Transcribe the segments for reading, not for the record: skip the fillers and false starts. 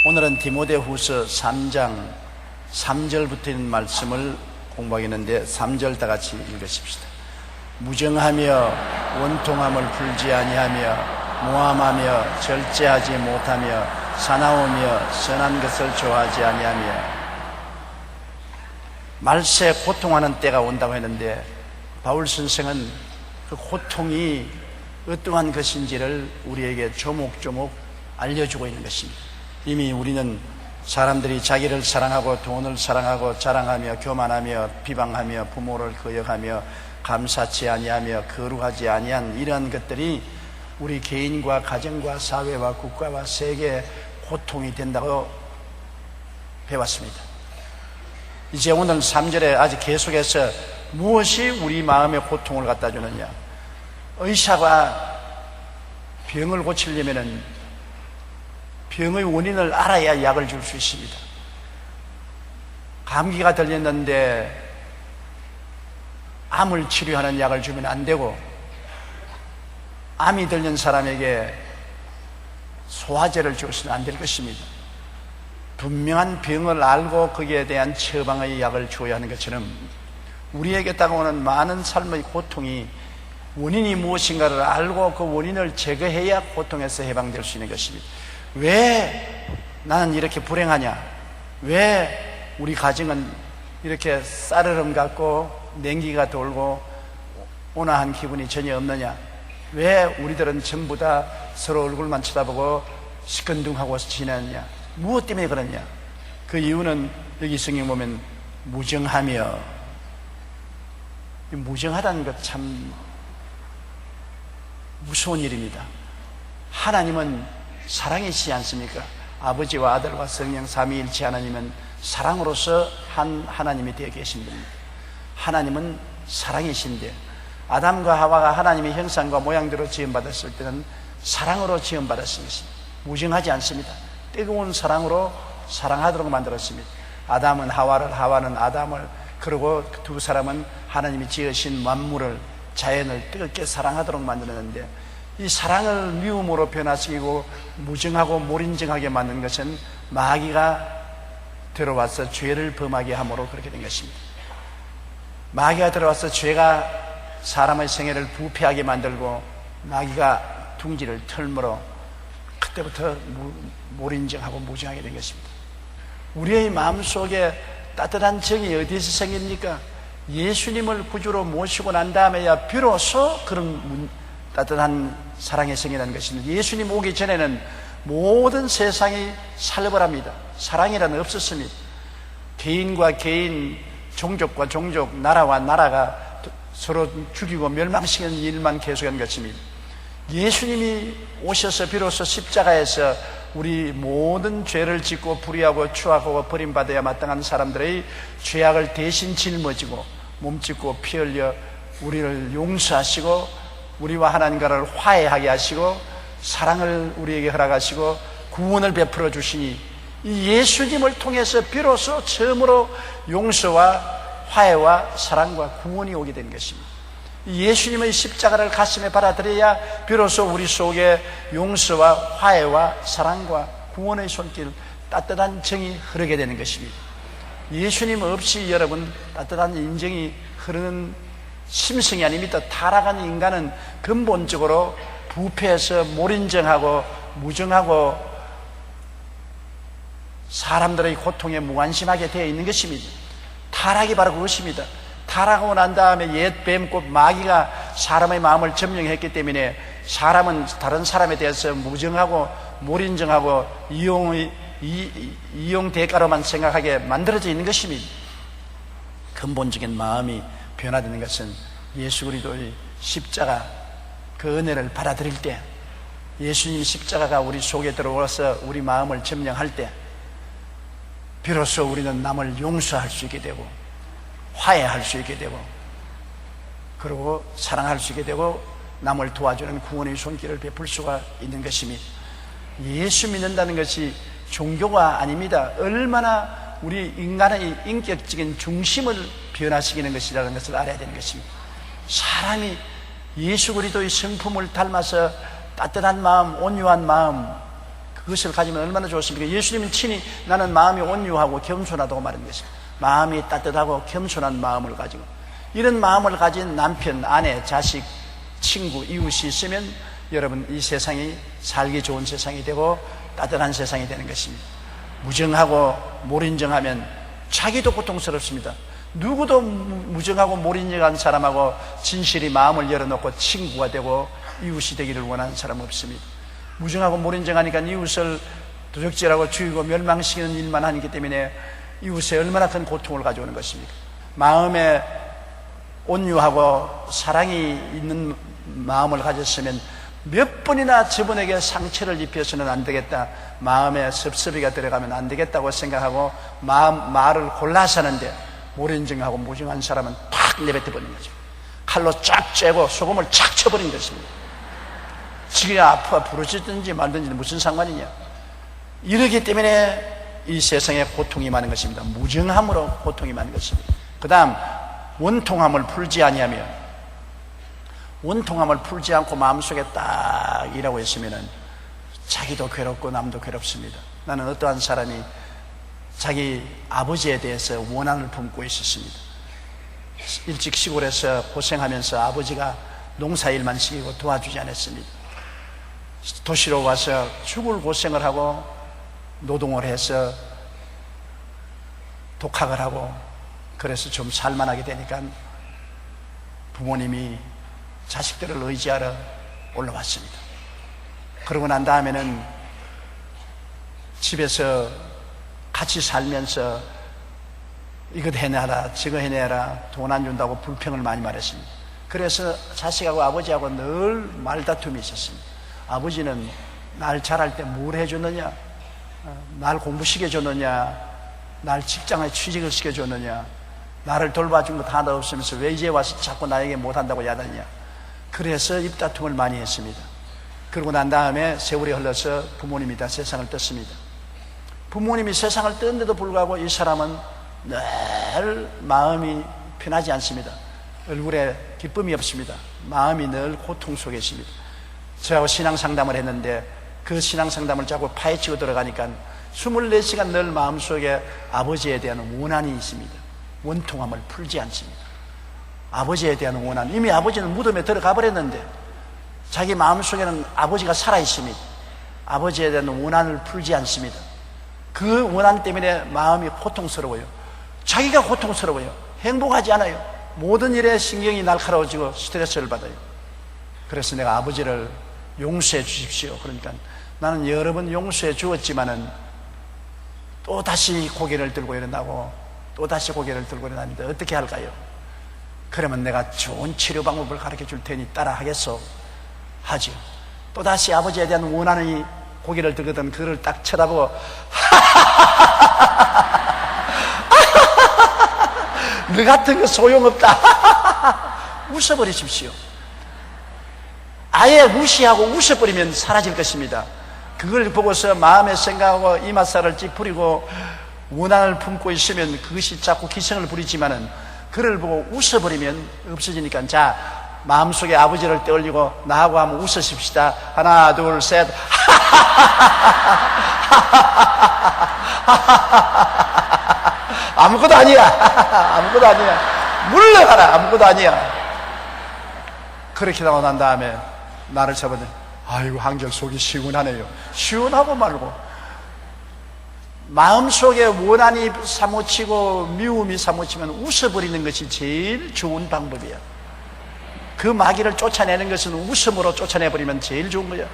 오늘은 디모데후서 3장 3절부터 있는 말씀을 공부하겠는데 3절 다 같이 읽으십시다. 무정하며 원통함을 풀지 아니하며 모함하며 절제하지 못하며 사나우며 선한 것을 좋아하지 아니하며. 말세 고통하는 때가 온다고 했는데 바울 선생은 그 고통이 어떠한 것인지를 우리에게 조목조목 알려주고 있는 것입니다. 이미 우리는 사람들이 자기를 사랑하고 돈을 사랑하고 자랑하며 교만하며 비방하며 부모를 거역하며 감사치 아니하며 거룩하지 아니한 이러한 것들이 우리 개인과 가정과 사회와 국가와 세계에 고통이 된다고 배웠습니다. 이제 오늘 3절에 아직 계속해서 무엇이 우리 마음의 고통을 갖다 주느냐. 의사가 병을 고치려면 병의 원인을 알아야 약을 줄 수 있습니다. 감기가 들렸는데 암을 치료하는 약을 주면 안 되고, 암이 들린 사람에게 소화제를 줘서는 안 될 것입니다. 분명한 병을 알고 거기에 대한 처방의 약을 줘야 하는 것처럼 우리에게 다가오는 많은 삶의 고통이 원인이 무엇인가를 알고 그 원인을 제거해야 고통에서 해방될 수 있는 것입니다. 왜 나는 이렇게 불행하냐? 왜 우리 가정은 이렇게 싸르름 같고 냉기가 돌고 온화한 기분이 전혀 없느냐? 왜 우리들은 전부 다 서로 얼굴만 쳐다보고 시큰둥하고 지내느냐? 무엇 때문에 그러냐? 그 이유는 여기 성경 보면 무정하며, 무정하다는 것 참 무서운 일입니다. 하나님은 사랑이시지 않습니까? 아버지와 아들과 성령 삼위일체 하나님은 사랑으로서 한 하나님이 되어 계신 분입니다. 하나님은 사랑이신데 아담과 하와가 하나님의 형상과 모양대로 지음받았을 때는 사랑으로 지음받았을 것입니다. 무정하지 않습니다. 뜨거운 사랑으로 사랑하도록 만들었습니다. 아담은 하와를, 하와는 아담을, 그리고 두 사람은 하나님이 지으신 만물을, 자연을 뜨겁게 사랑하도록 만들었는데, 이 사랑을 미움으로 변화시키고 무정하고 몰인정하게 만든 것은 마귀가 들어와서 죄를 범하게 함으로 그렇게 된 것입니다. 마귀가 들어와서 죄가 사람의 생애를 부패하게 만들고 마귀가 둥지를 털므로 그때부터 몰인정하고 무정하게 된 것입니다. 우리의 마음속에 따뜻한 정이 어디서 생깁니까? 예수님을 구주로 모시고 난 다음에야 비로소 그런 따뜻한 사랑의 성이라는 것입니다. 예수님 오기 전에는 모든 세상이 살벌합니다. 사랑이라는 없었습니다. 개인과 개인, 종족과 종족, 나라와 나라가 서로 죽이고 멸망시키는 일만 계속하는 것입니다. 예수님이 오셔서 비로소 십자가에서 우리 모든 죄를 짓고 불의하고 추악하고 버림받아야 마땅한 사람들의 죄악을 대신 짊어지고 몸짓고 피 흘려 우리를 용서하시고 우리와 하나님과를 화해하게 하시고 사랑을 우리에게 허락하시고 구원을 베풀어 주시니, 이 예수님을 통해서 비로소 처음으로 용서와 화해와 사랑과 구원이 오게 된 것입니다. 예수님의 십자가를 가슴에 받아들여야 비로소 우리 속에 용서와 화해와 사랑과 구원의 손길, 따뜻한 정이 흐르게 되는 것입니다. 예수님 없이 여러분 따뜻한 인정이 흐르는 심성이 아닙니다. 타락한 인간은 근본적으로 부패해서 몰인정하고 무정하고 사람들의 고통에 무관심하게 되어 있는 것입니다. 타락이 바로 그것입니다. 타락하고 난 다음에 옛 뱀꽃 마귀가 사람의 마음을 점령했기 때문에 사람은 다른 사람에 대해서 무정하고 몰인정하고 이용 대가로만 생각하게 만들어져 있는 것입니다. 근본적인 마음이 변화되는 것은 예수 그리스도의 십자가, 그 은혜를 받아들일 때, 예수님 십자가가 우리 속에 들어와서 우리 마음을 점령할 때 비로소 우리는 남을 용서할 수 있게 되고 화해할 수 있게 되고 그리고 사랑할 수 있게 되고 남을 도와주는 구원의 손길을 베풀 수가 있는 것입니다. 예수 믿는다는 것이 종교가 아닙니다. 얼마나 우리 인간의 인격적인 중심을 변화시키는 것이라는 것을 알아야 되는 것입니다. 사람이 예수 그리스도의 성품을 닮아서 따뜻한 마음, 온유한 마음, 그것을 가지면 얼마나 좋습니까? 예수님은 친히 나는 마음이 온유하고 겸손하다고 말한 것입니다. 마음이 따뜻하고 겸손한 마음을 가지고, 이런 마음을 가진 남편, 아내, 자식, 친구, 이웃이 있으면 여러분 이 세상이 살기 좋은 세상이 되고 따뜻한 세상이 되는 것입니다. 무정하고 몰인정하면 자기도 고통스럽습니다. 누구도 무정하고 몰인정한 사람하고 진실이 마음을 열어놓고 친구가 되고 이웃이 되기를 원하는 사람 없습니다. 무정하고 몰인정하니까 이웃을 도적질하고 죽이고 멸망시키는 일만 하기 때문에 이웃에 얼마나 큰 고통을 가져오는 것입니까? 마음에 온유하고 사랑이 있는 마음을 가졌으면 몇 번이나 저분에게 상처를 입혀서는 안 되겠다, 마음에 섭섭이가 들어가면 안 되겠다고 생각하고 말을 골라서 하는데, 몰인정하고 무정한 사람은 탁 내뱉어 버리는 거죠. 칼로 쫙 째고 소금을 착 쳐버린 것입니다. 지가 아파 부러지든지 말든지 무슨 상관이냐. 이러기 때문에 이 세상에 고통이 많은 것입니다. 무정함으로 고통이 많은 것입니다. 그 다음 원통함을 풀지 아니하며, 원통함을 풀지 않고 마음속에 딱 일하고 있으면 자기도 괴롭고 남도 괴롭습니다. 나는 어떠한 사람이 자기 아버지에 대해서 원한을 품고 있었습니다. 일찍 시골에서 고생하면서 아버지가 농사일만 시키고 도와주지 않았습니다. 도시로 와서 죽을 고생을 하고 노동을 해서 독학을 하고, 그래서 좀 살만하게 되니까 부모님이 자식들을 의지하러 올라왔습니다. 그러고 난 다음에는 집에서 같이 살면서 이것 해내라 저거 해내라, 돈 안 준다고 불평을 많이 말했습니다. 그래서 자식하고 아버지하고 늘 말다툼이 있었습니다. 아버지는 날 자랄 때 뭘 해줬느냐, 날 공부시켜줬느냐, 날 직장에 취직을 시켜줬느냐, 나를 돌봐준 거 하나도 없으면서 왜 이제 와서 자꾸 나에게 못한다고 야단이냐. 그래서 입다툼을 많이 했습니다. 그러고 난 다음에 세월이 흘러서 부모님이 다 세상을 떴습니다. 부모님이 세상을 떴는데도 불구하고 이 사람은 늘 마음이 편하지 않습니다. 얼굴에 기쁨이 없습니다. 마음이 늘 고통 속에 있습니다. 저하고 신앙상담을 했는데 그 신앙상담을 자꾸 파헤치고 들어가니까 24시간 늘 마음속에 아버지에 대한 원한이 있습니다. 원통함을 풀지 않습니다. 아버지에 대한 원한, 이미 아버지는 무덤에 들어가 버렸는데 자기 마음속에는 아버지가 살아있습니다. 아버지에 대한 원한을 풀지 않습니다. 그 원한 때문에 마음이 고통스러워요. 자기가 고통스러워요. 행복하지 않아요. 모든 일에 신경이 날카로워지고 스트레스를 받아요. 그래서 내가 아버지를 용서해 주십시오. 그러니까 나는 여러 번 용서해 주었지만은 또 다시 고개를 들고 일어나고 또 다시 고개를 들고 일어나는데 어떻게 할까요? 그러면 내가 좋은 치료 방법을 가르쳐 줄 테니 따라 하겠소? 하죠. 또 다시 아버지에 대한 원한이 고개를 들거든 그를 딱 쳐다보고 너 같은 거 소용없다 웃어버리십시오. 아예 무시하고 웃어버리면 사라질 것입니다. 그걸 보고서 마음에 생각하고 이맛살을 찌푸리고 원한을 품고 있으면 그것이 자꾸 기승을 부리지만은 그를 보고 웃어버리면 없어지니까, 자, 마음속에 아버지를 떠올리고 나하고 한번 웃으십시다. 하나 둘 셋 아무것도 아니야. 아무것도 아니야. 물러가라. 아무것도 아니야. 그렇게 나고 난 다음에 나를 잡아내. 아이고 한결 속이 시원하네요. 시원하고 말고 마음속에 원한이 사무치고 미움이 사무치면 웃어버리는 것이 제일 좋은 방법이야. 그 마귀를 쫓아내는 것은 웃음으로 쫓아내버리면 제일 좋은 거야.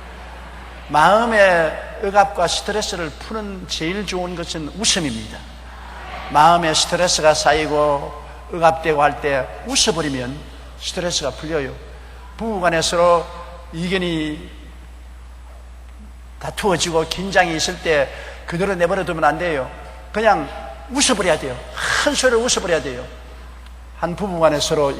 마음의 억압과 스트레스를 푸는 제일 좋은 것은 웃음입니다. 마음에 스트레스가 쌓이고 억압되고 할 때 웃어버리면 스트레스가 풀려요. 부부간에 서로 이견이 다투어지고 긴장이 있을 때 그대로 내버려 두면 안 돼요. 그냥 웃어버려야 돼요. 큰 소리로 웃어버려야 돼요. 한 부부간에 서로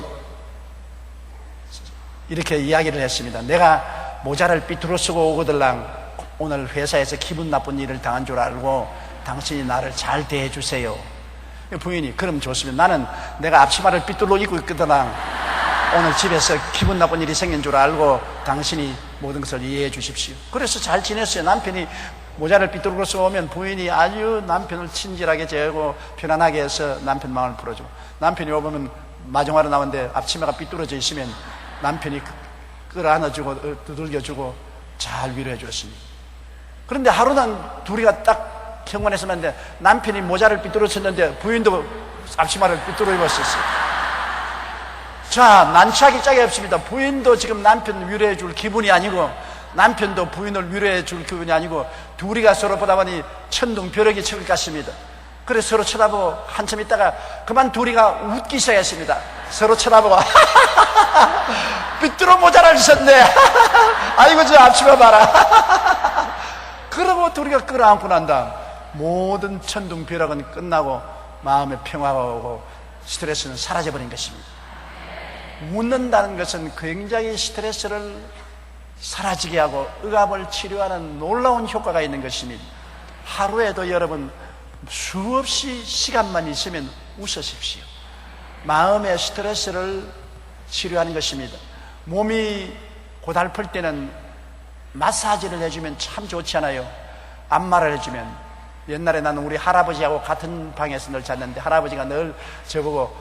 이렇게 이야기를 했습니다. 내가 모자를 삐뚤어 쓰고 오거들랑 오늘 회사에서 기분 나쁜 일을 당한 줄 알고 당신이 나를 잘 대해 주세요. 부인이 그럼 좋습니다. 나는 내가 앞치마를 삐뚤어 입고 있거든랑 오늘 집에서 기분 나쁜 일이 생긴 줄 알고 당신이 모든 것을 이해해 주십시오. 그래서 잘 지냈어요. 남편이 모자를 삐뚤고 쏘면 부인이 아주 남편을 친절하게 대하고 편안하게 해서 남편 마음을 풀어주고, 남편이 오면 마중하러 나오는데 앞치마가 삐뚤어져 있으면 남편이 끌어안아주고 두들겨주고 잘 위로해 줬습니다. 그런데 하루는 둘이가 딱 경건했었는데 남편이 모자를 삐뚤어 쳤는데 부인도 앞치마를 삐뚤어 입었었어요. 자, 난처하기 짝이 없습니다. 부인도 지금 남편 위로해 줄 기분이 아니고 남편도 부인을 위로해 줄 기분이 아니고 둘이가 서로 보다 보니 천둥벼락이 칠 것 같습니다. 그래서 서로 쳐다보고 한참 있다가 그만 둘이가 웃기 시작했습니다. 서로 쳐다보고 삐뚤어 모자를 썼네. 아이고 저 앞치마 봐라. 그러고 둘이가 끌어안고 난 다음 모든 천둥벼락은 끝나고 마음의 평화가 오고 스트레스는 사라져버린 것입니다. 웃는다는 것은 굉장히 스트레스를 사라지게 하고 억압을 치료하는 놀라운 효과가 있는 것입니다. 하루에도 여러분 수없이 시간만 있으면 웃으십시오. 마음의 스트레스를 치료하는 것입니다. 몸이 고달플 때는 마사지를 해주면 참 좋잖아요. 안마를 해주면. 옛날에 나는 우리 할아버지하고 같은 방에서 늘 잤는데 할아버지가 늘 저보고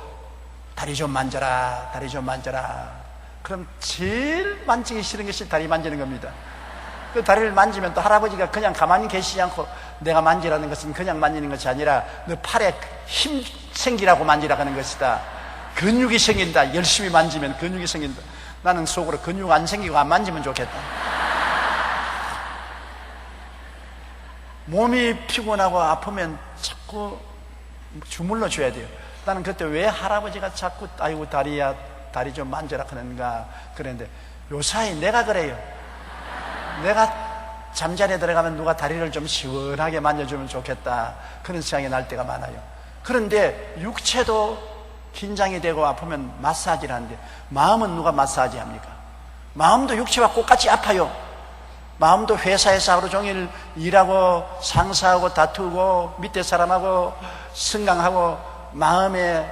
다리 좀 만져라, 다리 좀 만져라. 그럼 제일 만지기 싫은 것이 다리 만지는 겁니다. 그 다리를 만지면 또 할아버지가 그냥 가만히 계시지 않고 내가 만지라는 것은 그냥 만지는 것이 아니라 너 팔에 힘 생기라고 만지라고 하는 것이다. 근육이 생긴다. 열심히 만지면 근육이 생긴다. 나는 속으로 근육 안 생기고 안 만지면 좋겠다. 몸이 피곤하고 아프면 자꾸 주물러 줘야 돼요. 나는 그때 왜 할아버지가 자꾸 아이고 다리야 다리 좀 만져라 하는가 그랬는데 요사이 내가 그래요. 내가 잠자리에 들어가면 누가 다리를 좀 시원하게 만져주면 좋겠다 그런 생각이 날 때가 많아요. 그런데 육체도 긴장이 되고 아프면 마사지를 하는데 마음은 누가 마사지 합니까? 마음도 육체와 똑같이 아파요. 마음도 회사에서 하루 종일 일하고 상사하고 다투고 밑에 사람하고 승강하고 마음에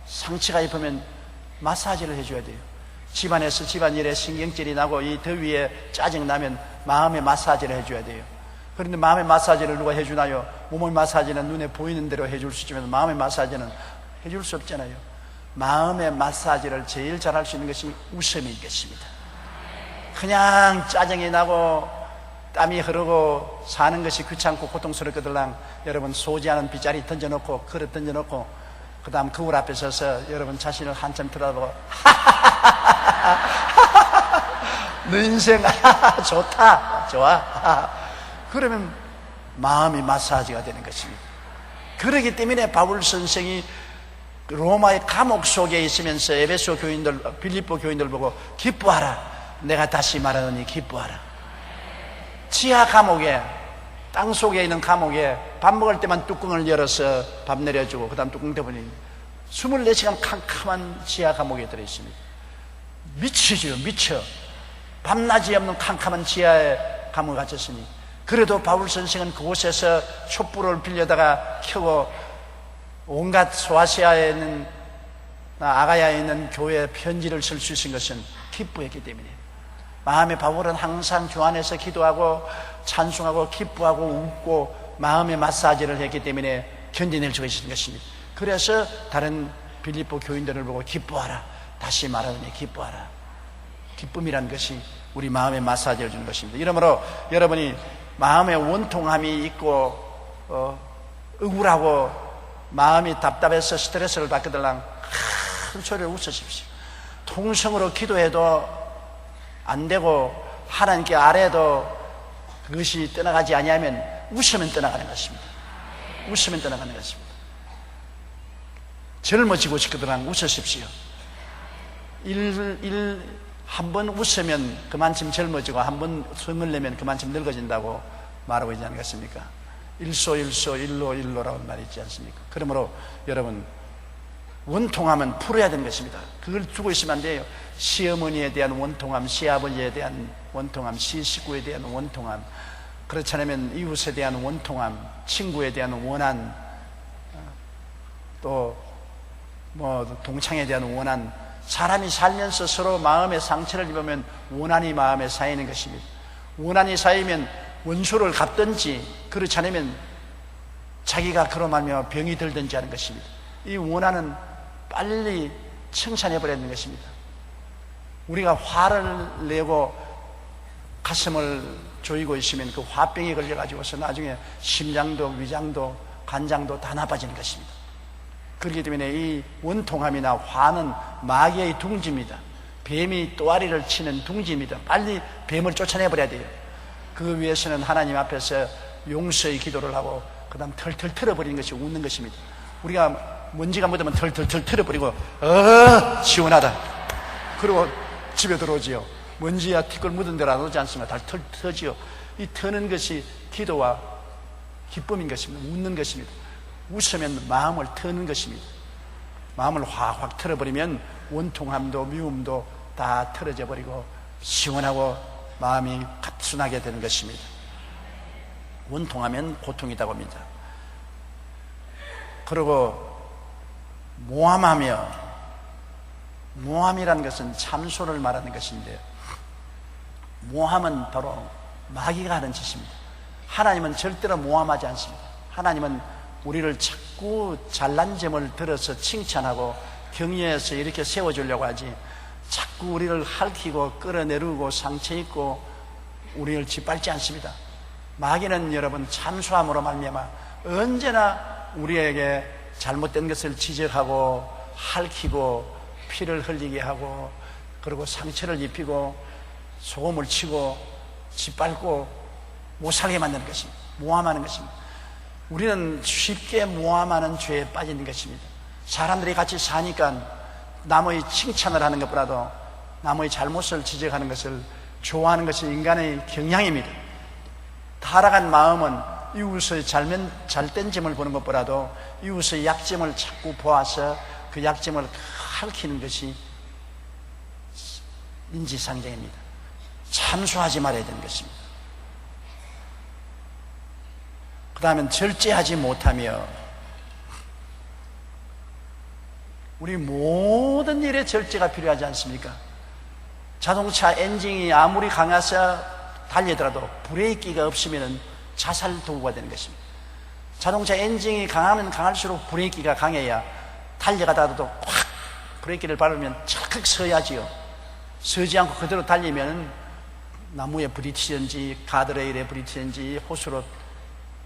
상처가 입으면 마사지를 해줘야 돼요. 집안에서 집안일에 신경질이 나고 이 더위에 짜증나면 마음의 마사지를 해줘야 돼요. 그런데 마음의 마사지를 누가 해주나요? 몸의 마사지는 눈에 보이는 대로 해줄 수 있지만 마음의 마사지는 해줄 수 없잖아요. 마음의 마사지를 제일 잘할 수 있는 것이 웃음이겠습니다. 그냥 짜증이 나고 땀이 흐르고 사는 것이 귀찮고 고통스럽거들랑 여러분 소지하는 빗자리 던져놓고 그릇 던져놓고 그 다음 거울 앞에 서서 여러분 자신을 한참 들여다보고 너 인생 좋다 좋아 그러면 마음이 마사지가 되는 것입니다. 그렇기 때문에 바울 선생이 로마의 감옥 속에 있으면서 에베소 교인들 빌립보 교인들 보고 기뻐하라 내가 다시 말하노니 기뻐하라. 지하 감옥에 땅속에 있는 감옥에 밥 먹을 때만 뚜껑을 열어서 밥 내려주고 그 다음 뚜껑 떼보니 24시간 캄캄한 지하 감옥에 들어있습니다. 미치죠 미쳐. 밤낮이 없는 캄캄한 지하에 감옥에 갇혔으니 그래도 바울 선생은 그곳에서 촛불을 빌려다가 켜고 온갖 소아시아에 있는 아가야에 있는 교회에 편지를 쓸 수 있는 것은 기뻐했기 때문에 마음의 바울은 항상 주 안에서 기도하고 찬송하고 기뻐하고 웃고 마음의 마사지를 했기 때문에 견뎌낼 수가 있는 것입니다. 그래서 다른 빌립보 교인들을 보고 기뻐하라 다시 말하노니 기뻐하라. 기쁨이란 것이 우리 마음의 마사지를 주는 것입니다. 이러므로 여러분이 마음의 원통함이 있고 억울하고 마음이 답답해서 스트레스를 받거들랑 큰 소리로 웃으십시오. 통성으로 기도해도 안 되고 하나님께 아뢰도 그것이 떠나가지 아니하면 웃으면 떠나가는 것입니다. 웃으면 떠나가는 것입니다. 젊어지고 싶거든 웃으십시오. 한 번 웃으면 그만큼 젊어지고 한 번 성을 내면 그만큼 늙어진다고 말하고 있지 않겠습니까? 일소일소 일로일로라는 말이 있지 않습니까? 그러므로 여러분 원통함은 풀어야 되는 것입니다. 그걸 두고 있으면 안 돼요. 시어머니에 대한 원통함, 시아버지에 대한 원통함, 시식구에 대한 원통함, 그렇지 않으면 이웃에 대한 원통함, 친구에 대한 원한, 또 동창에 대한 원한. 사람이 살면서 서로 마음의 상처를 입으면 원한이 마음에 쌓이는 것입니다. 원한이 쌓이면 원수를 갚든지 그렇지 않으면 자기가 그로 말미암아 병이 들든지 하는 것입니다. 이 원한은 빨리 청산해버리는 것입니다. 우리가 화를 내고 가슴을 조이고 있으면 그 화병에 걸려가지고서 나중에 심장도 위장도 간장도 다 나빠지는 것입니다. 그렇기 때문에 이 원통함이나 화는 마귀의 둥지입니다. 뱀이 또아리를 치는 둥지입니다. 빨리 뱀을 쫓아내버려야 돼요. 그 위해서는 하나님 앞에서 용서의 기도를 하고 그 다음 털털 털어버리는 것이 웃는 것입니다. 우리가 먼지가 묻으면 털털 털어버리고 시원하다 그리고 집에 들어오지요. 먼지야 티끌 묻은 데로 안 오지 않습니까? 다 터지요. 이 터는 것이 기도와 기쁨인 것입니다. 웃는 것입니다. 웃으면 마음을 터는 것입니다. 마음을 확 털어버리면 원통함도 미움도 다 털어져 버리고 시원하고 마음이 가뿐하게 되는 것입니다. 원통하면 고통이라고 합니다. 그리고 모함이라는 것은 참소를 말하는 것인데, 모함은 바로 마귀가 하는 짓입니다. 하나님은 절대로 모함하지 않습니다. 하나님은 우리를 자꾸 잘난 점을 들어서 칭찬하고 격려해서 이렇게 세워주려고 하지, 자꾸 우리를 핥히고 끌어내리고 상처 입고 우리를 짓밟지 않습니다. 마귀는 여러분 참소함으로 말미암아 언제나 우리에게 잘못된 것을 지적하고 핥히고 피를 흘리게 하고 그리고 상처를 입히고 소금을 치고 짓밟고 못 살게 만드는 것입니다. 모함하는 것입니다. 우리는 쉽게 모함하는 죄에 빠지는 것입니다. 사람들이 같이 사니까 남의 칭찬을 하는 것보다도 남의 잘못을 지적하는 것을 좋아하는 것이 인간의 경향입니다. 타락한 마음은 이웃의 잘된 점을 보는 것보다도 이웃의 약점을 자꾸 보아서 그 약점을 핥히는 것이 인지상정입니다. 참소하지 말아야 되는 것입니다. 그 다음엔 절제하지 못하며, 우리 모든 일에 절제가 필요하지 않습니까? 자동차 엔진이 아무리 강해서 달리더라도 브레이크가 없으면 자살 도구가 되는 것입니다. 자동차 엔진이 강하면 강할수록 브레이크가 강해야 달려가다가도 확 브레이크를 밟으면 찰칵 서야지요. 서지 않고 그대로 달리면 나무에 부딪히든지 가드레일에 부딪히든지 호수로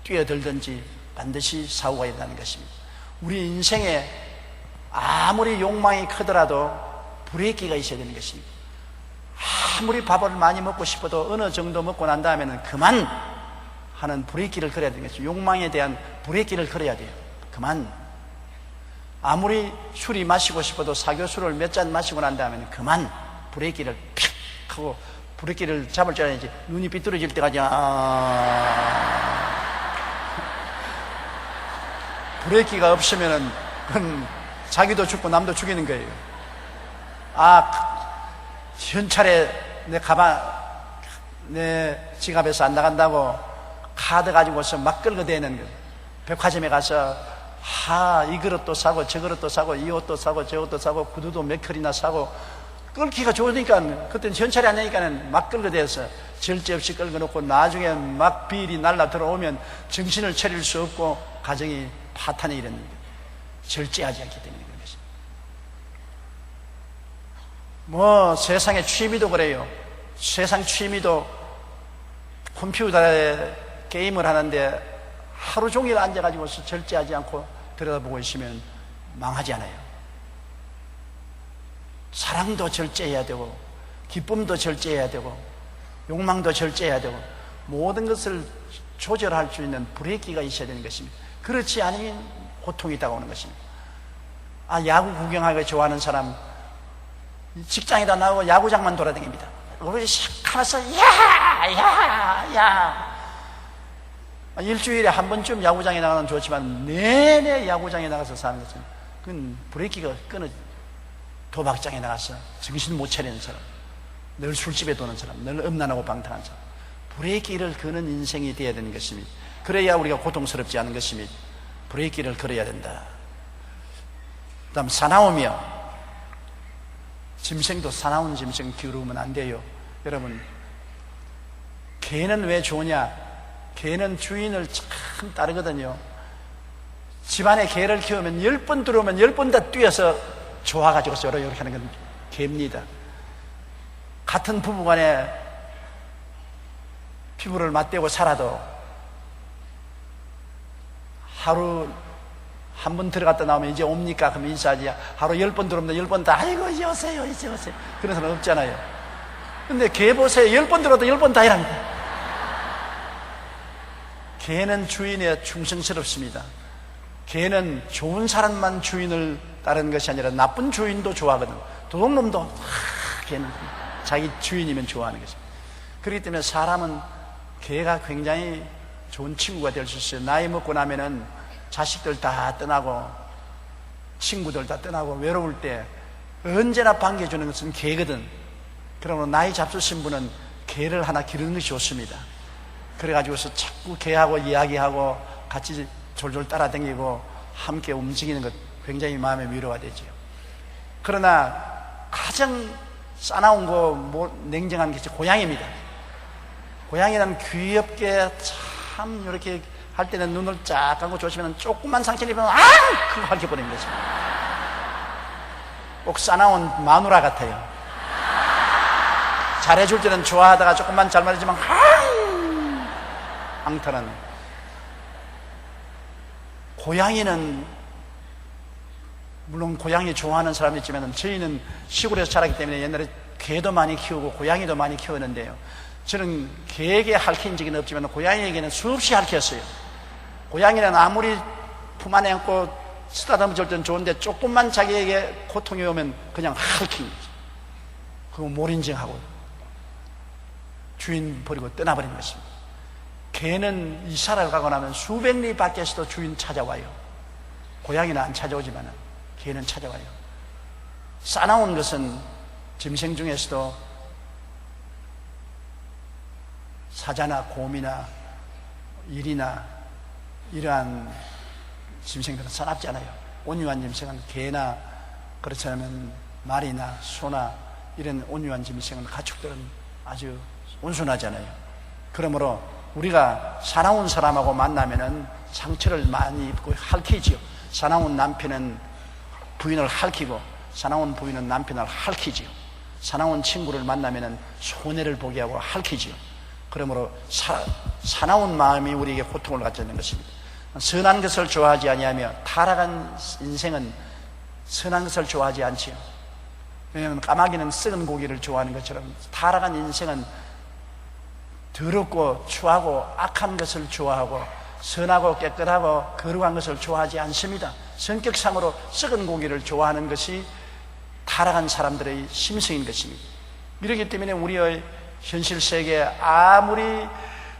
뛰어들든지 반드시 사고가 일어나는 것입니다. 우리 인생에 아무리 욕망이 크더라도 브레이크가 있어야 되는 것입니다. 아무리 밥을 많이 먹고 싶어도 어느 정도 먹고 난 다음에는 그만 하는 브레이크를 걸어야 되는 것입니다. 욕망에 대한 브레이크를 걸어야 돼요. 그만. 아무리 술이 마시고 싶어도 사교술을 몇 잔 마시고 난 다음에는 그만 브레이크를 픽 하고 브레이크를 잡을 줄 알아야지. 눈이 삐뚤어질 때까지 브레이크가 없으면은 그건 자기도 죽고 남도 죽이는 거예요. 현찰에 내 지갑에서 안 나간다고 카드 가지고서 막 끌고 다니는 거예요. 백화점에 가서 이 그릇도 사고 저 그릇도 사고 이 옷도 사고 저 옷도 사고 구두도 몇 켤이나 사고 끌기가 좋으니까 그때는 현찰이 안 되니까는 막 끌고 다녀서 절제 없이 끌고 놓고 나중에 막 비일이 날라 들어오면 정신을 차릴 수 없고 가정이 파탄이 일어나는 거예요. 절제하지 않기 때문에 그런 것입니다. 세상의 취미도 그래요. 세상 취미도 컴퓨터에 게임을 하는데 하루 종일 앉아가지고 절제하지 않고 들여다보고 있으면 망하지 않아요. 사랑도 절제해야 되고 기쁨도 절제해야 되고 욕망도 절제해야 되고 모든 것을 조절할 수 있는 브레이크가 있어야 되는 것입니다. 그렇지 않으면 고통이 다가오는 것입니다. 야구 구경하기 좋아하는 사람 직장에다 나오고 야구장만 돌아다닙니다. 우리 가서 야 일주일에 한 번쯤 야구장에 나가면 좋지만 내내 야구장에 나가서 사는 것은 그건 브레이크가 끊어져. 도박장에 나가서 정신 못 차리는 사람, 늘 술집에 도는 사람, 늘 음란하고 방탕한 사람, 브레이크를 거는 인생이 되어야 되는 것입니다. 그래야 우리가 고통스럽지 않은 것입니다. 브레이크를 걸어야 된다. 그 다음 사나우며, 짐승도 사나운 짐승 기르면 안 돼요. 여러분, 개는 왜 좋으냐? 개는 주인을 참 따르거든요. 집안에 개를 키우면 10번 들어오면 10번 다 뛰어서 좋아가지고 이렇게 하는 건 개입니다. 같은 부부간에 피부를 맞대고 살아도 하루 한 번 들어갔다 나오면 이제 옵니까? 그럼 인사하지. 하루 10번 들어오면 10번 다 아이고 이제 오세요 이제 오세요. 그런 사람 없잖아요. 근데 개 보세요. 10번 들어도 10번 다 이랍니다. 개는 주인에 충성스럽습니다. 개는 좋은 사람만 주인을 따르는 것이 아니라 나쁜 주인도 좋아하거든. 도둑놈도 개는 자기 주인이면 좋아하는 것입니다. 그렇기 때문에 사람은 개가 굉장히 좋은 친구가 될 수 있어요. 나이 먹고 나면은 자식들 다 떠나고 친구들 다 떠나고 외로울 때 언제나 반겨주는 것은 개거든. 그러면 나이 잡수신 분은 개를 하나 기르는 것이 좋습니다. 그래가지고서 자꾸 개하고 이야기하고 같이 졸졸 따라다니고 함께 움직이는 것 굉장히 마음의 위로가 되죠. 그러나 가장 싸나운 거 냉정한 게 고양이입니다. 고양이는 귀엽게 참 이렇게 할 때는 눈을 쫙 감고 조심하면 조금만 상처를 입으면 그거 핥혀버리는 거죠. 꼭 싸나운 마누라 같아요. 잘해줄 때는 좋아하다가 조금만 잘못하지만 앙탈하는. 고양이는 물론 고양이 좋아하는 사람이 있지만 저희는 시골에서 자랐기 때문에 옛날에 개도 많이 키우고 고양이도 많이 키웠는데요, 저는 개에게 핥힌 적은 없지만 고양이에게는 수없이 핥혔어요. 고양이는 아무리 품 안에 안고 쓰다듬어 줄 때는 좋은데 조금만 자기에게 고통이 오면 그냥 핥힌 거죠. 그거 몰인정하고 주인 버리고 떠나버린 것입니다. 개는 이사를 가고 나면 수백 리 밖에서도 주인 찾아와요. 고양이는 안 찾아오지만 개는 찾아와요. 싸나운 것은 짐승 중에서도 사자나 곰이나 일이나 이러한 짐승들은 사납지 않아요. 온유한 짐승은 개나 그렇지 않으면 말이나 소나 이런 온유한 짐승은 가축들은 아주 온순하잖아요. 그러므로 우리가 사나운 사람하고 만나면은 상처를 많이 입고 핥히지요. 사나운 남편은 부인을 핥히고 사나운 부인은 남편을 핥히지요. 사나운 친구를 만나면은 손해를 보게 하고 핥히지요. 그러므로 사나운 마음이 우리에게 고통을 갖는 것입니다. 선한 것을 좋아하지 아니하며 타락한 인생은 선한 것을 좋아하지 않지요. 왜냐하면 까마귀는 썩은 고기를 좋아하는 것처럼 타락한 인생은 더럽고 추하고 악한 것을 좋아하고 선하고 깨끗하고 거룩한 것을 좋아하지 않습니다. 성격상으로 썩은 고기를 좋아하는 것이 타락한 사람들의 심성인 것입니다. 이렇기 때문에 우리의 현실 세계에 아무리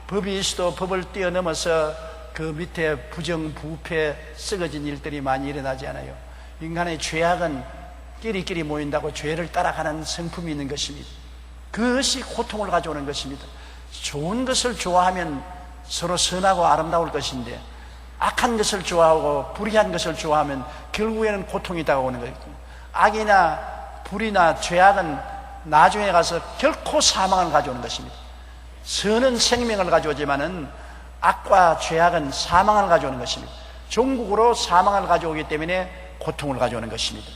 법이 있어도 법을 뛰어넘어서 그 밑에 부정, 부패, 썩어진 일들이 많이 일어나지 않아요. 인간의 죄악은 끼리끼리 모인다고 죄를 따라가는 성품이 있는 것입니다. 그것이 고통을 가져오는 것입니다. 좋은 것을 좋아하면 서로 선하고 아름다울 것인데 악한 것을 좋아하고 불의한 것을 좋아하면 결국에는 고통이 다가오는 거예요. 악이나 불의나 죄악은 나중에 가서 결코 사망을 가져오는 것입니다. 선은 생명을 가져오지만은 악과 죄악은 사망을 가져오는 것입니다. 종국으로 사망을 가져오기 때문에 고통을 가져오는 것입니다.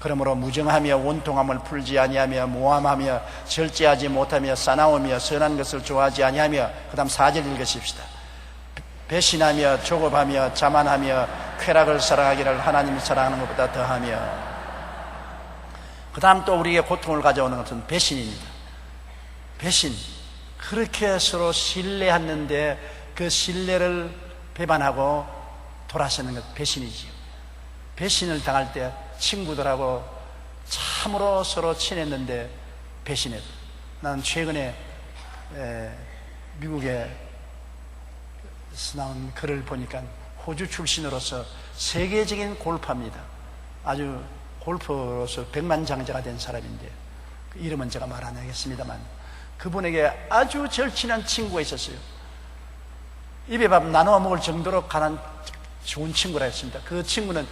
그러므로 무정하며 원통함을 풀지 아니하며 모함하며 절제하지 못하며 싸나우며 선한 것을 좋아하지 아니하며, 그 다음 4절 읽으십시다. 배신하며 조급하며 자만하며 쾌락을 사랑하기를 하나님이 사랑하는 것보다 더하며. 그 다음 또 우리에게 고통을 가져오는 것은 배신입니다. 배신. 그렇게 서로 신뢰했는데 그 신뢰를 배반하고 돌아서는 것, 배신이지요. 배신을 당할 때 친구들하고 참으로 서로 친했는데 배신했다. 나는 최근에 미국에서 나온 글을 보니까 호주 출신으로서 세계적인 골퍼입니다. 아주 골퍼로서 백만장자가 된 사람인데 그 이름은 제가 말 안 하겠습니다만 그분에게 아주 절친한 친구가 있었어요. 입에 밥 나눠 먹을 정도로 가난 좋은 친구라 했습니다. 그 친구는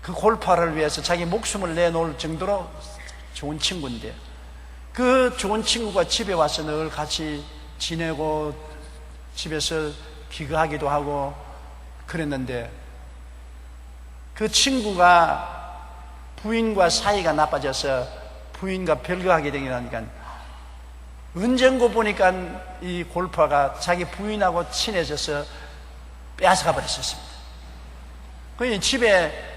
그 골퍼를 위해서 자기 목숨을 내놓을 정도로 좋은 친구인데, 그 좋은 친구가 집에 와서 늘 같이 지내고 집에서 기거하기도 하고 그랬는데, 그 친구가 부인과 사이가 나빠져서 부인과 별거하게 되니까 언젠고 보니까 이 골프화가 자기 부인하고 친해져서 빼앗아가 버렸었습니다. 그 집에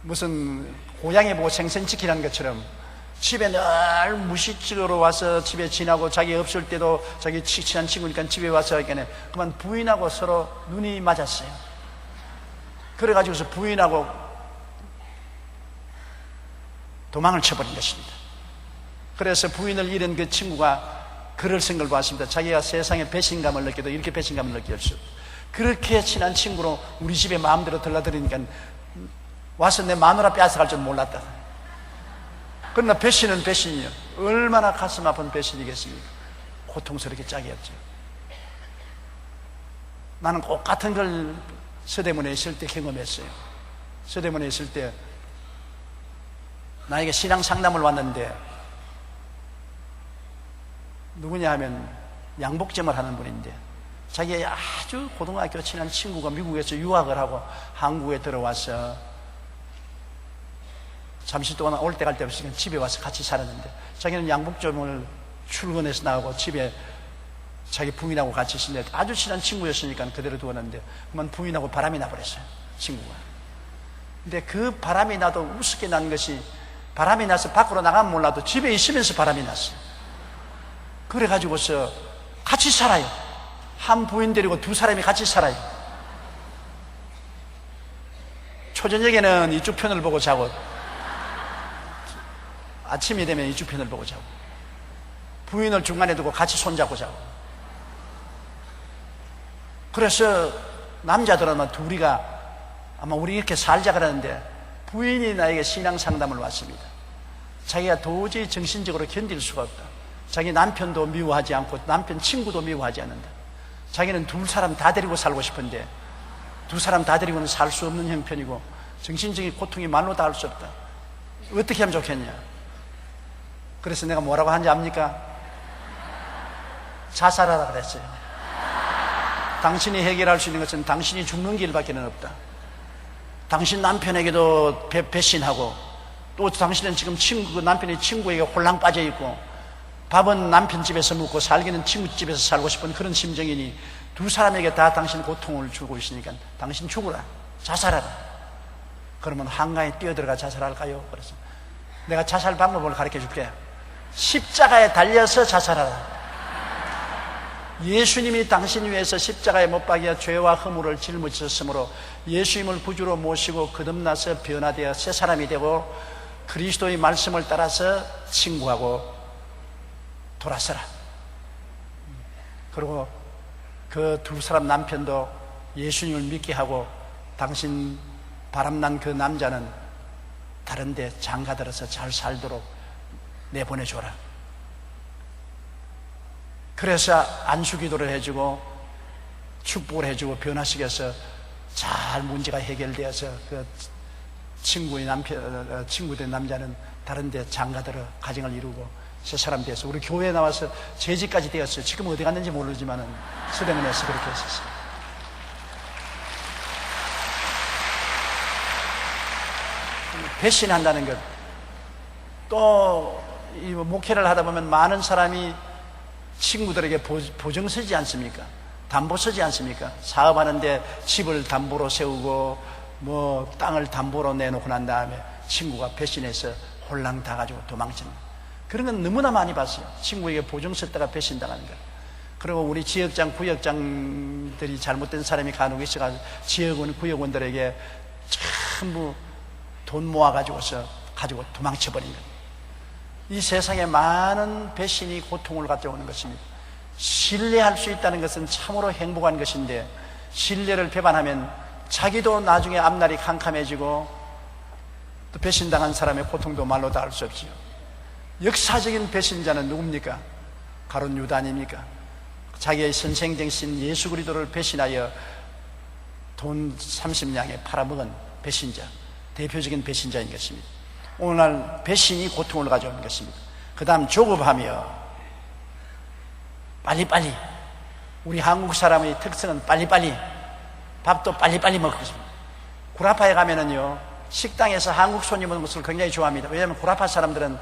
무슨 고양이 보고 생선 지키라는 것처럼 집에 늘 무시적으로 와서 집에 지나고, 자기 없을 때도 자기 친한 친구니까 집에 와서 그만 부인하고 서로 눈이 맞았어요. 그래가지고서 부인하고 도망을 쳐버린 것입니다. 그래서 부인을 잃은 그 친구가 그럴 생각을 봤습니다. 자기가 세상에 배신감을 느껴도 이렇게 배신감을 느낄 수 없고, 그렇게 친한 친구로 우리 집에 마음대로 들러들으니까 와서 내 마누라 빼앗아갈 줄 몰랐다. 그러나 배신은 배신이요, 얼마나 가슴 아픈 배신이겠습니까? 고통스럽게 짝이었죠. 나는 꼭 같은 걸 서대문에 있을 때 경험했어요. 서대문에 있을 때 나에게 신앙 상담을 왔는데, 누구냐 하면 양복점을 하는 분인데, 자기의 아주 고등학교 친한 친구가 미국에서 유학을 하고 한국에 들어와서 잠시 동안 올 때 갈 때 없으니까 집에 와서 같이 살았는데, 자기는 양복점을 출근해서 나가고 집에 자기 부인하고 같이 있는데, 아주 친한 친구였으니까 그대로 두었는데 그만 부인하고 바람이 나버렸어요, 친구가. 근데 그 바람이 나도 우습게 난 것이, 바람이 나서 밖으로 나가면 몰라도 집에 있으면서 바람이 났어요. 그래가지고서 같이 살아요. 한 부인 데리고 두 사람이 같이 살아요. 초저녁에는 이쪽 편을 보고 자고, 아침이 되면 이쪽 편을 보고 자고, 부인을 중간에 두고 같이 손잡고 자고. 그래서 남자들은 둘이가 아마 우리 이렇게 살자 그러는데, 부인이 나에게 신앙 상담을 왔습니다. 자기가 도저히 정신적으로 견딜 수가 없다. 자기 남편도 미워하지 않고 남편 친구도 미워하지 않는다. 자기는 두 사람 다 데리고 살고 싶은데 두 사람 다 데리고는 살 수 없는 형편이고, 정신적인 고통이 말로 다 할 수 없다. 어떻게 하면 좋겠냐. 그래서 내가 뭐라고 하는지 압니까? 자살하라 그랬어요. 당신이 해결할 수 있는 것은 당신이 죽는 길밖에 없다. 당신 남편에게도 배신하고, 또 당신은 지금 남편이 친구에게 홀랑 빠져 있고, 밥은 남편 집에서 먹고 살기는 친구 집에서 살고 싶은 그런 심정이니 두 사람에게 다 당신 고통을 주고 있으니까 당신 죽으라, 자살하라. 그러면 한가에 뛰어들어가 자살할까요? 그래서 내가 자살 방법을 가르쳐 줄게. 십자가에 달려서 자살하라. 예수님이 당신 위해서 십자가에 못 박여 죄와 허물을 짊어지셨으므로 예수님을 구주로 모시고 거듭나서 변화되어 새 사람이 되고 그리스도의 말씀을 따라서 친구하고 돌아서라. 그리고 그 두 사람 남편도 예수님을 믿게 하고, 당신 바람난 그 남자는 다른 데 장가들어서 잘 살도록 내보내줘라. 그래서 안수기도를 해주고 축복을 해주고 변화시켜서 잘 문제가 해결되어서 그 친구된 남자는 다른 데 장가들어 가정을 이루고 새 사람 되어서 우리 교회에 나와서 재직까지 되었어요. 지금 어디 갔는지 모르지만은 서대문에서 그렇게 했었어요. 배신한다는 것, 또 이 목회를 하다 보면 많은 사람이 친구들에게 보증 서지 않습니까? 담보 서지 않습니까? 사업하는데 집을 담보로 세우고 뭐 땅을 담보로 내놓고 난 다음에 친구가 배신해서 홀랑 다가지고 도망치는, 그런 건 너무나 많이 봤어요. 친구에게 보증 썼다가 배신당하는 거. 그리고 우리 지역장, 구역장들이 잘못된 사람이 간혹 있어가지고 지역원, 구역원들에게 전부 돈 모아가지고서 가지고 도망쳐버린 것. 이 세상에 많은 배신이 고통을 가져오는 것입니다. 신뢰할 수 있다는 것은 참으로 행복한 것인데, 신뢰를 배반하면 자기도 나중에 앞날이 캄캄해지고 또 배신당한 사람의 고통도 말로 다 할 수 없지요. 역사적인 배신자는 누굽니까? 가룟 유다 아닙니까? 자기의 선생 되신 예수 그리스도를 배신하여 돈 30냥에 팔아먹은 배신자, 대표적인 배신자인 것입니다. 오늘날 배신이 고통을 가져오는 것입니다. 그 다음 조급하며, 빨리빨리. 우리 한국 사람의 특성은 빨리빨리. 밥도 빨리빨리 먹고 있습니다. 구라파에 가면은요, 식당에서 한국 손님 오는 것을 굉장히 좋아합니다. 왜냐하면 구라파 사람들은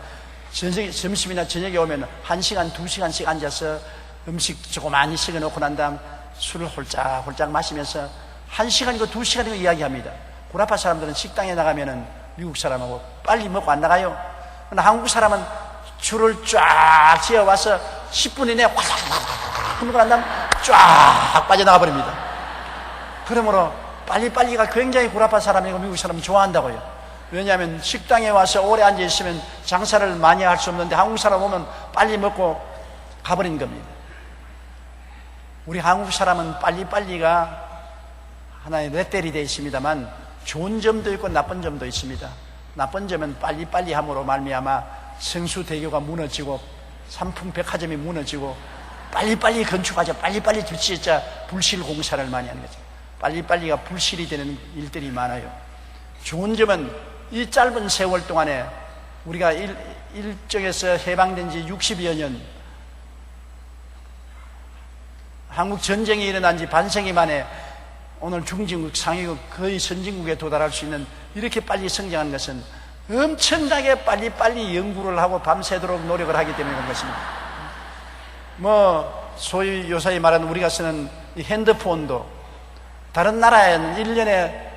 점심이나 저녁에 오면 1시간, 2시간씩 앉아서 음식 조그마히 식어놓고 난 다음 술을 홀짝홀짝 마시면서 1시간이고 2시간이고 이야기합니다. 구라파 사람들은 식당에 나가면은 미국 사람하고 빨리 먹고 안 나가요. 그러나 한국 사람은 줄을 쫙 지어와서 10분 이내에 확 먹고 난 다음 쫙 빠져나가 버립니다. 그러므로 빨리빨리가 굉장히 구라파 사람이고 미국 사람은 좋아한다고요. 왜냐하면 식당에 와서 오래 앉아있으면 장사를 많이 할 수 없는데 한국 사람 오면 빨리 먹고 가버린 겁니다. 우리 한국 사람은 빨리빨리가 하나의 레벨이 되어 있습니다만 좋은 점도 있고 나쁜 점도 있습니다. 나쁜 점은 빨리빨리 함으로 말미암아 성수대교가 무너지고 삼풍백화점이 무너지고 빨리빨리 건축하자, 빨리빨리 짓자 불실 공사를 많이 하는 거죠. 빨리빨리가 불실이 되는 일들이 많아요. 좋은 점은 이 짧은 세월 동안에 우리가 일정에서 해방된 지 60여 년, 한국 전쟁이 일어난 지 반세기 만에 오늘 중진국, 상위국, 거의 선진국에 도달할 수 있는 이렇게 빨리 성장한 것은 엄청나게 빨리빨리 연구를 하고 밤새도록 노력을 하기 때문에 그런 것입니다. 소위 요사이 말하는 우리가 쓰는 이 핸드폰도 다른 나라에는 1년에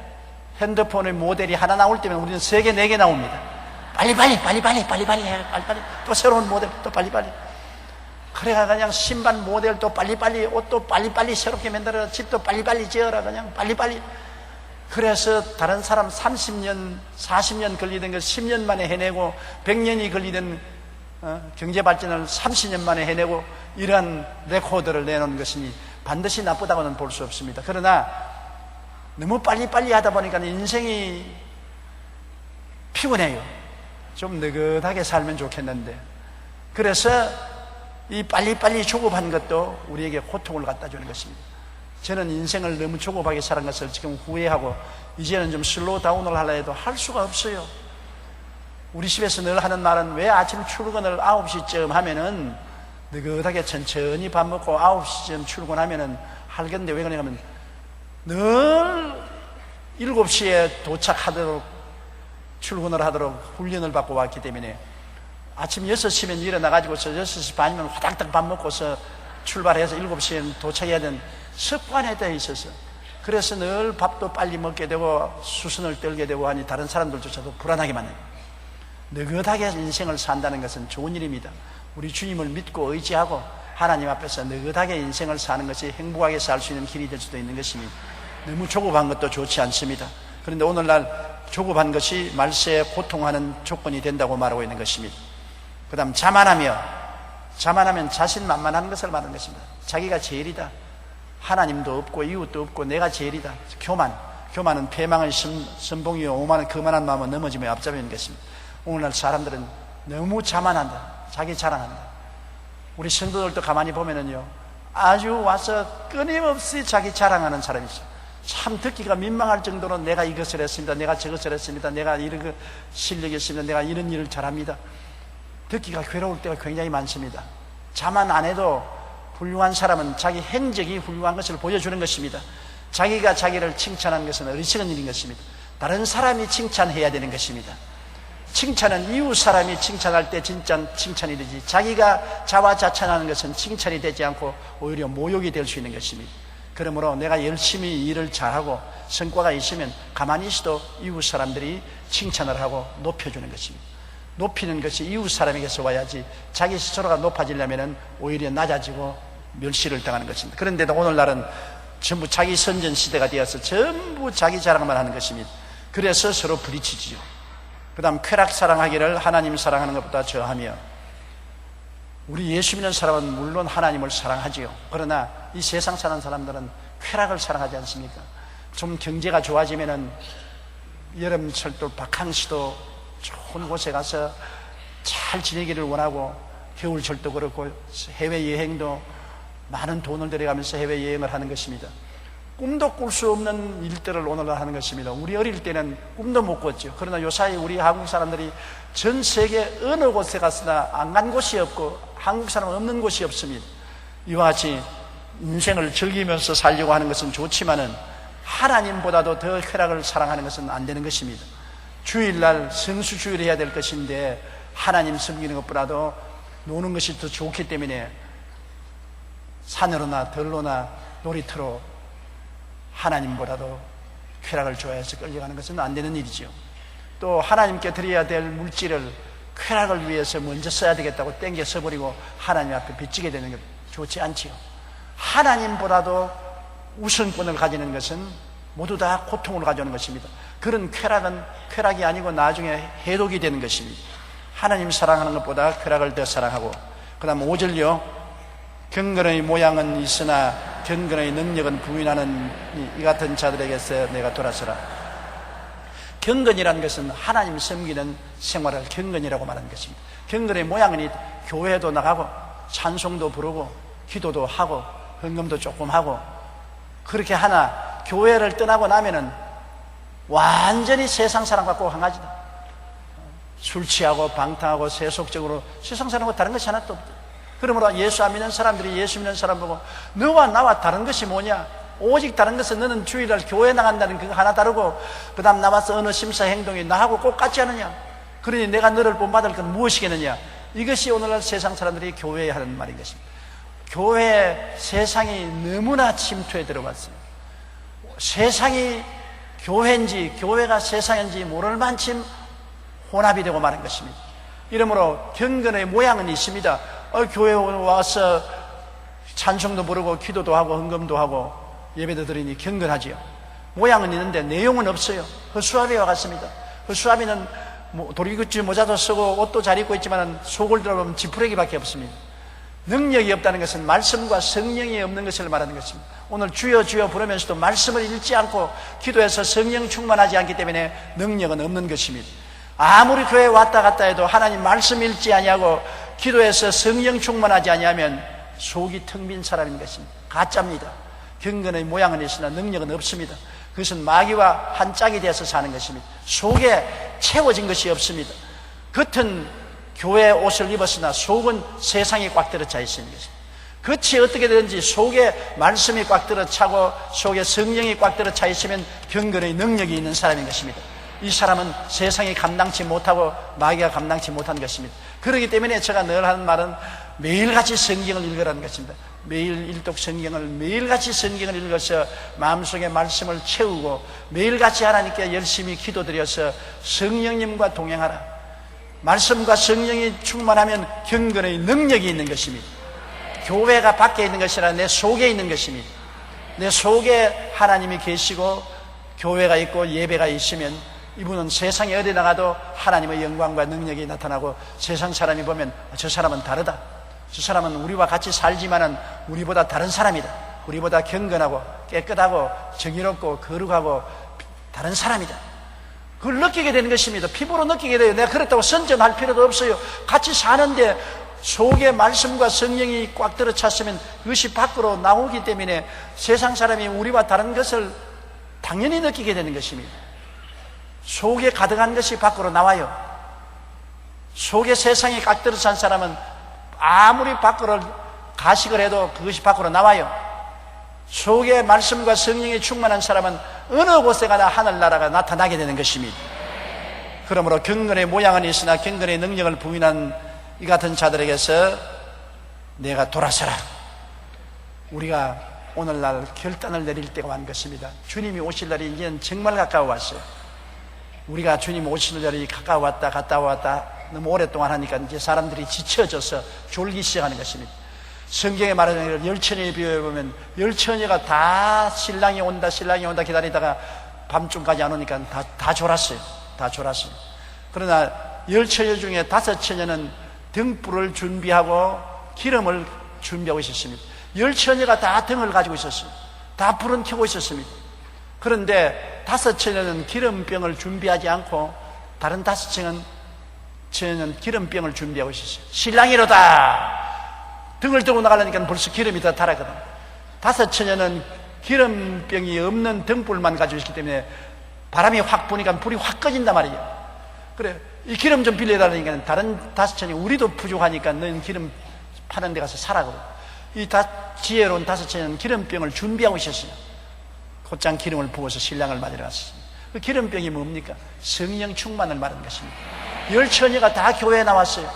핸드폰의 모델이 하나 나올 때면 우리는 3개, 4개 나옵니다. 빨리빨리 또 새로운 모델 또 빨리빨리. 그래가 그냥 신발 모델도 빨리빨리, 옷도 빨리빨리 새롭게 만들어라, 집도 빨리빨리 지어라, 그냥 빨리빨리. 그래서 다른 사람 30년, 40년 걸리던 걸 10년 만에 해내고 100년이 걸리던 경제 발전을 30년 만에 해내고 이러한 레코드를 내놓은 것이니 반드시 나쁘다고는 볼 수 없습니다. 그러나 너무 빨리빨리 하다 보니까 인생이 피곤해요. 좀 느긋하게 살면 좋겠는데, 그래서 이 빨리빨리 조급한 것도 우리에게 고통을 갖다 주는 것입니다. 저는 인생을 너무 조급하게 살은 것을 지금 후회하고 이제는 좀 슬로우 다운을 하려 해도 할 수가 없어요. 우리 집에서 늘 하는 말은, 왜 아침 출근을 9시쯤 하면은 느긋하게 천천히 밥 먹고 9시쯤 출근하면은 할 건데, 왜 그러냐면 늘 7시에 도착하도록 출근을 하도록 훈련을 받고 왔기 때문에 아침 6시면 일어나가지고서 6시 반이면 화닥닥 밥 먹고서 출발해서 7시에 도착해야 되는 습관에 되어 있어서, 그래서 늘 밥도 빨리 먹게 되고 수선을 떨게 되고 하니 다른 사람들조차도 불안하게 만나요. 느긋하게 인생을 산다는 것은 좋은 일입니다. 우리 주님을 믿고 의지하고 하나님 앞에서 느긋하게 인생을 사는 것이 행복하게 살 수 있는 길이 될 수도 있는 것입니다. 너무 조급한 것도 좋지 않습니다. 그런데 오늘날 조급한 것이 말세에 고통하는 조건이 된다고 말하고 있는 것입니다. 그 다음 자만하면 자신만만한 것을 말하는 것입니다. 자기가 제일이다. 하나님도 없고 이웃도 없고 내가 제일이다. 교만은 패망의 선봉이요 오만은 거만한 마음은 넘어지며 앞잡이는 것입니다. 오늘날 사람들은 너무 자만한다. 자기 자랑한다. 우리 성도들도 가만히 보면은요, 아주 와서 끊임없이 자기 자랑하는 사람이 있어요. 참 듣기가 민망할 정도로 내가 이것을 했습니다, 내가 저것을 했습니다, 내가 이런 실력이 있습니다, 내가 이런 일을 잘합니다. 듣기가 괴로울 때가 굉장히 많습니다. 자만 안 해도 훌륭한 사람은 자기 행적이 훌륭한 것을 보여주는 것입니다. 자기가 자기를 칭찬하는 것은 어리석은 일인 것입니다. 다른 사람이 칭찬해야 되는 것입니다. 칭찬은 이웃 사람이 칭찬할 때 진짜 칭찬이 되지, 자기가 자화자찬하는 것은 칭찬이 되지 않고 오히려 모욕이 될 수 있는 것입니다. 그러므로 내가 열심히 일을 잘하고 성과가 있으면 가만히 있어도 이웃 사람들이 칭찬을 하고 높여주는 것입니다. 높이는 것이 이웃 사람에게서 와야지, 자기 스스로가 높아지려면 오히려 낮아지고 멸시를 당하는 것입니다. 그런데도 오늘날은 전부 자기 선전 시대가 되어서 전부 자기 자랑만 하는 것입니다. 그래서 서로 부딪히지요. 그 다음 쾌락 사랑하기를 하나님 사랑하는 것보다 저하며, 우리 예수 믿는 사람은 물론 하나님을 사랑하지요. 그러나 이 세상 사는 사람들은 쾌락을 사랑하지 않습니까? 좀 경제가 좋아지면은 여름철도 바캉스도 좋은 곳에 가서 잘 지내기를 원하고, 겨울철도 그렇고 해외여행도 많은 돈을 들여가면서 해외여행을 하는 것입니다. 꿈도 꿀 수 없는 일들을 오늘날 하는 것입니다. 우리 어릴 때는 꿈도 못 꿨죠. 그러나 요사이 우리 한국 사람들이 전 세계 어느 곳에 갔으나 안 간 곳이 없고 한국 사람은 없는 곳이 없습니다. 이와 같이 인생을 즐기면서 살려고 하는 것은 좋지만은 하나님보다도 더 쾌락을 사랑하는 것은 안 되는 것입니다. 주일날 성수주의를 해야 될 것인데 하나님 섬기는 것보다도 노는 것이 더 좋기 때문에 산으로나 들로나 놀이터로 하나님보다도 쾌락을 좋아해서 끌려가는 것은 안 되는 일이죠. 또 하나님께 드려야 될 물질을 쾌락을 위해서 먼저 써야 되겠다고 땡겨 써버리고 하나님 앞에 빚지게 되는 것 좋지 않지요. 하나님보다도 우선권을 가지는 것은 모두 다 고통을 가져오는 것입니다. 그런 쾌락은 쾌락이 아니고 나중에 해독이 되는 것입니다. 하나님 사랑하는 것보다 쾌락을 더 사랑하고, 그 다음 5절요. 경건의 모양은 있으나 경건의 능력은 부인하는 이 같은 자들에게서 내가 돌아서라. 경건이라는 것은 하나님 섬기는 생활을 경건이라고 말하는 것입니다. 경건의 모양은 교회도 나가고 찬송도 부르고 기도도 하고 헌금도 조금 하고 그렇게 하나 교회를 떠나고 나면은 완전히 세상 사람과 꼭 한 가지다. 술 취하고 방탕하고 세속적으로 세상 사람과 다른 것이 하나도 없다. 그러므로 예수 안 믿는 사람들이 예수 믿는 사람 보고 너와 나와 다른 것이 뭐냐? 오직 다른 것은 너는 주일날 교회 나간다는 그거 하나 다르고 그 다음 남아서 어느 심사 행동이 나하고 꼭 같지 않느냐? 그러니 내가 너를 본받을 건 무엇이겠느냐? 이것이 오늘날 세상 사람들이 교회에 하는 말인 것입니다. 교회 세상이 너무나 침투에 들어왔어요. 세상이 교회인지 교회가 세상인지 모를 만큼 혼합이 되고 마는 것입니다. 이러므로 경건의 모양은 있습니다. 교회에 와서 찬송도 부르고 기도도 하고 헌금도 하고 예배도 드리니 경건하지요. 모양은 있는데 내용은 없어요. 허수아비와 같습니다. 허수아비는 도리굿즈 모자도 쓰고 옷도 잘 입고 있지만 속을 들어보면 지푸레기밖에 없습니다. 능력이 없다는 것은 말씀과 성령이 없는 것을 말하는 것입니다. 오늘 주여 주여 부르면서도 말씀을 읽지 않고 기도해서 성령 충만하지 않기 때문에 능력은 없는 것입니다. 아무리 교회에 왔다 갔다 해도 하나님 말씀 읽지 아니하고 기도해서 성령 충만하지 아니하면 속이 텅 빈 사람인 것입니다. 가짜입니다. 경건의 모양은 있으나 능력은 없습니다. 그것은 마귀와 한 짝이 되어서 사는 것입니다. 속에 채워진 것이 없습니다. 겉은 교회 옷을 입었으나 속은 세상이 꽉 들어차 있는 것입니다. 겉이 어떻게 되든지 속에 말씀이 꽉 들어차고 속에 성령이 꽉 들어차 있으면 경건의 능력이 있는 사람인 것입니다. 이 사람은 세상이 감당치 못하고 마귀가 감당치 못하는 것입니다. 그렇기 때문에 제가 늘 하는 말은 매일같이 성경을 읽으라는 것입니다. 매일 일독 성경을 매일같이 성경을 읽어서 마음속에 말씀을 채우고 매일같이 하나님께 열심히 기도드려서 성령님과 동행하라. 말씀과 성령이 충만하면 경건의 능력이 있는 것입니다. 교회가 밖에 있는 것이 아니라 내 속에 있는 것입니다. 내 속에 하나님이 계시고 교회가 있고 예배가 있으면 이분은 세상에 어디 나가도 하나님의 영광과 능력이 나타나고 세상 사람이 보면 저 사람은 다르다. 저 사람은 우리와 같이 살지만은 우리보다 다른 사람이다. 우리보다 경건하고 깨끗하고 정의롭고 거룩하고 다른 사람이다. 그걸 느끼게 되는 것입니다. 피부로 느끼게 돼요. 내가 그렇다고 선전할 필요도 없어요. 같이 사는데 속에 말씀과 성령이 꽉 들어찼으면 그것이 밖으로 나오기 때문에 세상 사람이 우리와 다른 것을 당연히 느끼게 되는 것입니다. 속에 가득한 것이 밖으로 나와요. 속에 세상이 꽉 들어찬 사람은 아무리 밖으로 가식을 해도 그것이 밖으로 나와요. 속에 말씀과 성령이 충만한 사람은 어느 곳에 가나 하늘나라가 나타나게 되는 것입니다. 그러므로 경건의 모양은 있으나 경건의 능력을 부인한 이 같은 자들에게서 내가 돌아서라. 우리가 오늘날 결단을 내릴 때가 왔는 것입니다. 주님이 오실 날이 이제는 정말 가까워 왔어요. 우리가 주님 오실 날이 가까워 왔다 갔다 왔다 너무 오랫동안 하니까 이제 사람들이 지쳐져서 졸기 시작하는 것입니다. 성경에 말하는 열처녀의 비유에 보면 열처녀가 다 신랑이 온다 기다리다가 밤중까지 안 오니까 다 졸았어요. 다 졸았어요. 그러나 열처녀 중에 5처녀는 등불을 준비하고 기름을 준비하고 있었습니다. 열처녀가 다 등을 가지고 있었어요. 다 불은 켜고 있었습니다. 그런데 5처녀는 기름병을 준비하지 않고 다른 5처녀는 기름병을 준비하고 있었어요. 신랑이로다. 등을 들고 나가려니까 벌써 기름이 다 달았거든. 5처녀는 기름병이 없는 등불만 가지고 있기 때문에 바람이 확 부니까 불이 확 꺼진단 말이에요. 그래, 이 기름 좀 빌려달라니까 다른 5처녀 우리도 부족하니까 너는 기름 파는 데 가서 사라고. 이 지혜로운 다섯 처녀는 기름병을 준비하고 있었어요. 곧장 기름을 부어서 신랑을 맞으러 갔습니다. 그 기름병이 뭡니까? 성령 충만을 말하는 것입니다. 10처녀가 다 교회에 나왔어요.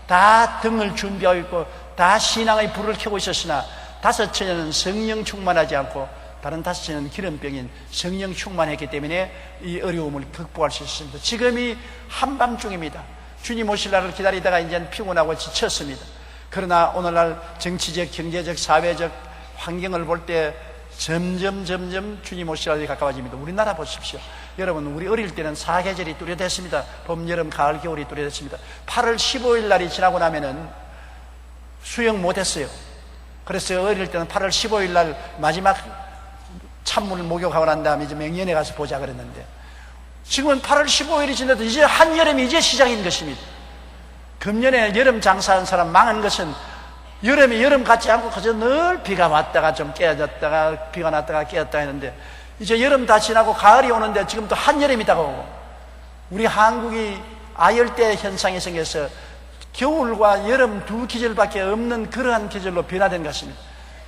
다 등을 준비하고 있고 다 신앙의 불을 켜고 있었으나 5처녀는 성령 충만하지 않고 다른 5처녀는 기름병인 성령 충만했기 때문에 이 어려움을 극복할 수 있습니다. 지금이 한밤중입니다. 주님 오실 날을 기다리다가 이제 피곤하고 지쳤습니다. 그러나 오늘날 정치적, 경제적, 사회적 환경을 볼 때 점점 주님 오실 날이 가까워집니다. 우리나라 보십시오. 여러분, 우리 어릴 때는 사계절이 뚜렷했습니다. 봄, 여름, 가을, 겨울이 뚜렷했습니다. 8월 15일 날이 지나고 나면은 수영 못했어요. 그래서 어릴 때는 8월 15일 날 마지막 찬물을 목욕하고 난 다음에 이제 맹년에 가서 보자 그랬는데, 지금은 8월 15일이 지나도 이제 한여름이 이제 시작인 것입니다. 금년에 여름 장사한 사람 망한 것은 여름이 여름 같지 않고 그저 늘 비가 왔다가 좀 깨어졌다가 비가 났다가 깨었다 했는데, 이제 여름 다 지나고 가을이 오는데 지금 또 한여름이 다가오고, 우리 한국이 아열대 현상이 생겨서 겨울과 여름 두 계절밖에 없는 그러한 계절로 변화된 것입니다.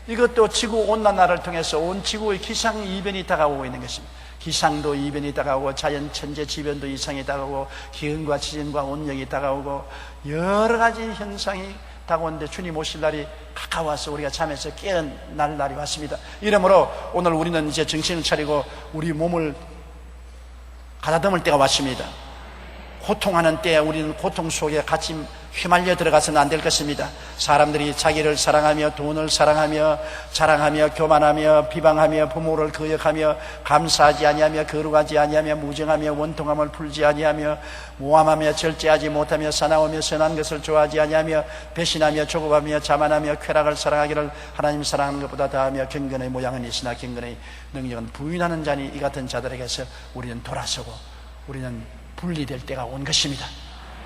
이것도 지구온난화를 통해서 온 지구의 기상이변이 다가오고 있는 것입니다. 기상도 이변이 다가오고 자연 천재 지변도 이상이 다가오고 기온과 지진과 온역이 다가오고 여러 가지 현상이 다가오는데 주님 오실 날이 가까워서 우리가 잠에서 깨어날 날이 왔습니다. 이러므로 오늘 우리는 이제 정신을 차리고 우리 몸을 가다듬을 때가 왔습니다. 고통하는 때에 우리는 고통 속에 같이 휘말려 들어가서는 안 될 것입니다. 사람들이 자기를 사랑하며 돈을 사랑하며 자랑하며 교만하며 비방하며 부모를 거역하며 감사하지 아니하며 거룩하지 아니하며 무정하며 원통함을 풀지 아니하며 모함하며 절제하지 못하며 사나우며 선한 것을 좋아하지 아니하며 배신하며 조급하며 자만하며 쾌락을 사랑하기를 하나님 사랑하는 것보다 더하며 경건의 모양은 있으나 경건의 능력은 부인하는 자니 이 같은 자들에게서 우리는 돌아서고 우리는 분리될 때가 온 것입니다.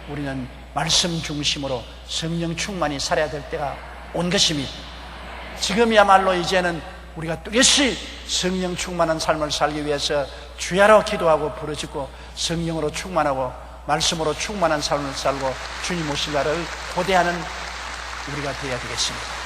우리는 말씀 중심으로 성령 충만히 살아야 될 때가 온 것입니다. 지금이야말로 이제는 우리가 뚜렷이 성령 충만한 삶을 살기 위해서 주야로 기도하고 부르짖고 성령으로 충만하고 말씀으로 충만한 삶을 살고 주님 오실 날을 고대하는 우리가 되어야 되겠습니다.